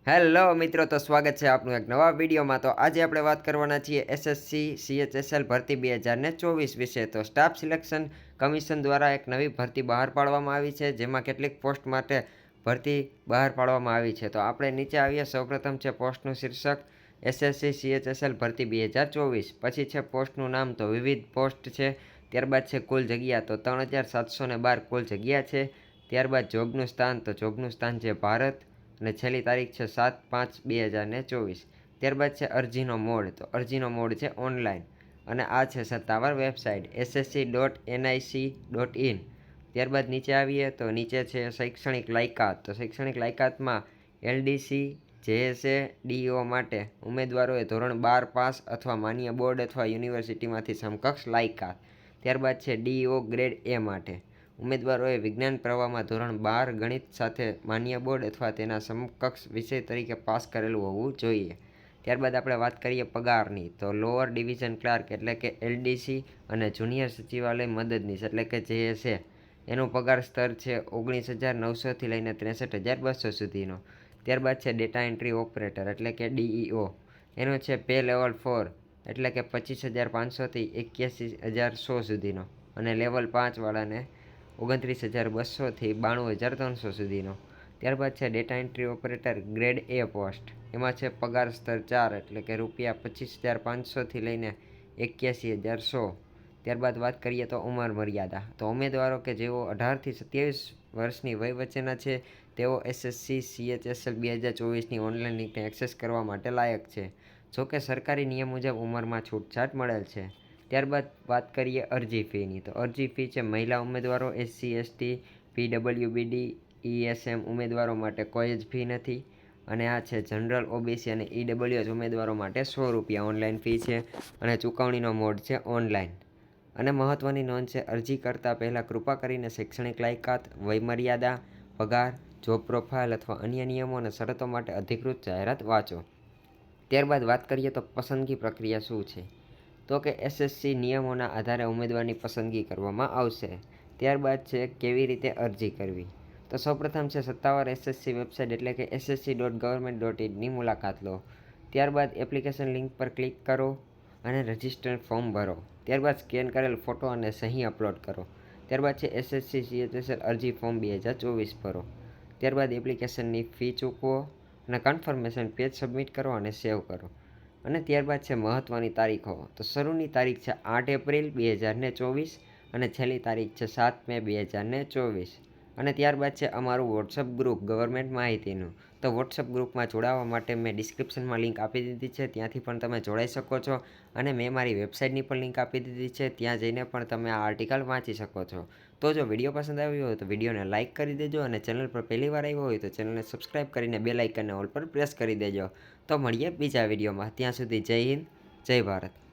Hello મિત્રો, તો સ્વાગત છે આપનું એક નવા વિડીયોમાં। તો આજે આપણે વાત કરવાના છીએ એસએસસી સીએચએસએલ ભરતી 2024 વિશે। તો સ્ટાફ સિલેક્શન કમિશન દ્વારા એક નવી ભરતી બહાર પાડવામાં આવી છે, જેમાં કેટલીક પોસ્ટ માટે ભરતી બહાર પાડવામાં આવી છે। તો આપણે નીચે આવીએ। સૌપ્રથમ છે પોસ્ટનું શીર્ષક એસએસસી સીએચએસએલ ભરતી 2024, પછી છે પોસ્ટનું નામ, તો વિવિધ પોસ્ટ છે। ત્યારબાદ છે કુલ જગ્યા, તો 3712 કુલ જગ્યા છે। ત્યારબાદ જોબનું સ્થાન, તો જોબનું સ્થાન છે ભારત, અને છેલ્લી તારીખ છે 7/5/2024। ત્યારબાદ છે અરજીનો મોડ, તો અરજીનો મોડ છે ઓનલાઈન, અને આ છે સત્તાવાર વેબસાઇટ ssc.nic.in। ત્યારબાદ નીચે આવીએ તો નીચે છે શૈક્ષણિક લાયકાત, તો શૈક્ષણિક લાયકાતમાં એલડીસી જેએસએ ડીઓ માટે ઉમેદવારોએ ધોરણ 12 પાસ અથવા માન્ય બોર્ડ અથવા યુનિવર્સિટીમાંથી સમકક્ષ લાયકાત। ત્યારબાદ છે ડીઓ ગ્રેડ એ માટે ઉમેદવારોએ વિજ્ઞાન પ્રવાહમાં ધોરણ 12 ગણિત સાથે માન્ય બોર્ડ અથવા તેના સમકક્ષ વિષય તરીકે પાસ કરેલું હોવું જોઈએ। ત્યારબાદ આપણે વાત કરીએ પગારની, તો લોઅર ડિવિઝન ક્લાર્ક એટલે કે એલડીસી અને જુનિયર સચિવાલય મદદનીશ એટલે કે જેએસએ એનું પગાર સ્તર છે 19,900થી લઈને 63,200 સુધીનો। ત્યારબાદ છે ડેટા એન્ટ્રી ઓપરેટર એટલે કે ડીઈઓ, એનો છે પે લેવલ 4 એટલે કે 25,500થી 81,100 સુધીનો, અને લેવલ 5 વાળાને 29,200થી 92,300 સુધીનો। ત્યારબાદ છે ડેટા એન્ટ્રી ઓપરેટર ગ્રેડ એ પોસ્ટ, એમાં છે પગાર સ્તર 4 એટલે કે ₹25,500થી લઈને 81,100। ત્યારબાદ વાત કરીએ તો ઉંમર મર્યાદા, તો ઉમેદવારો કે જેઓ 18થી 27 વર્ષની વય વચ્ચેના છે તેઓ એસએસસી સીએચએસએલ 2024ની ઓનલાઈન લિંકને એક્સેસ કરવા માટે લાયક છે, જોકે સરકારી નિયમ મુજબ ઉંમરમાં છૂટછાટ મળેલ છે। ત્યારબાદ વાત કરીએ અરજી ફીની, તો અરજી ફી છે મહિલા ઉમેદવારો, એસસી એસટી પીડબ્લ્યુબીડી ઈએસએમ ઉમેદવારો માટે કોઈ જ ફી નથી, અને આ છે જનરલ ઓબીસી અને ઈડબ્લ્યુએસ ઉમેદવારો માટે ₹100 ઓનલાઈન ફી છે, અને ચૂકવણીનો મોડ છે ઓનલાઈન। અને મહત્ત્વની નોંધ છે, અરજી કરતાં પહેલાં કૃપા કરીને શૈક્ષણિક લાયકાત, વયમર્યાદા, પગાર, જોબ પ્રોફાઇલ અથવા અન્ય નિયમો અને શરતો માટે અધિકૃત જાહેરાત વાંચો। ત્યારબાદ વાત કરીએ તો પસંદગી પ્રક્રિયા શું છે, તો કે એસએસસી નિયમોના આધારે ઉમેદવારની પસંદગી કરવામાં આવશે। ત્યારબાદ છે કેવી રીતે અરજી કરવી, તો સૌપ્રથમ છે સત્તાવાર એસએસસી વેબસાઇટ એટલે કે ssc.government.in ની મુલાકાત લો। ત્યારબાદ એપ્લિકેશન લિંક પર ક્લિક કરો અને રજિસ્ટર ફોર્મ ભરો। ત્યારબાદ સ્કેન કરેલ ફોટો અને સહી અપલોડ કરો। ત્યારબાદ છે એસએસસી સીએચએસએલ અરજી ફોર્મ 2024 ભરો। ત્યારબાદ એપ્લિકેશનની ફી ચૂકવો અને કન્ફર્મેશન પેજ સબમિટ કરો અને સેવ કરો। અને ત્યારબાદ છે મહત્ત્વની તારીખો, તો શરૂની તારીખ છે 8 એપ્રિલ 2024 અને છેલ્લી તારીખ છે 7 મે 2024। અને ત્યારબાદ છે અમારું વોટ્સઅપ ગ્રુપ ગવર્મેન્ટ માહિતીનું, તો વોટ્સઅપ ગ્રુપમાં જોડાવા માટે મેં ડિસ્ક્રિપ્શનમાં લિંક આપી દીધી છે, ત્યાંથી પણ તમે જોડાઈ શકો છો, અને મેં મારી વેબસાઇટની પણ લિંક આપી દીધી છે, ત્યાં જઈને પણ તમે આ આર્ટિકલ વાંચી શકો છો। તો જો વિડીયો પસંદ આવ્યો હોય તો વિડીયોને લાઇક કરી દેજો, અને ચેનલ પર પહેલી વાર આવ્યો હોય તો ચેનલને સબસ્ક્રાઈબ કરીને બેલ આઇકનને ઓલ પર પ્રેસ કરી દેજો। તો મળીએ બીજા વિડીયોમાં, ત્યાં સુધી જય હિન્દ, જય ભારત।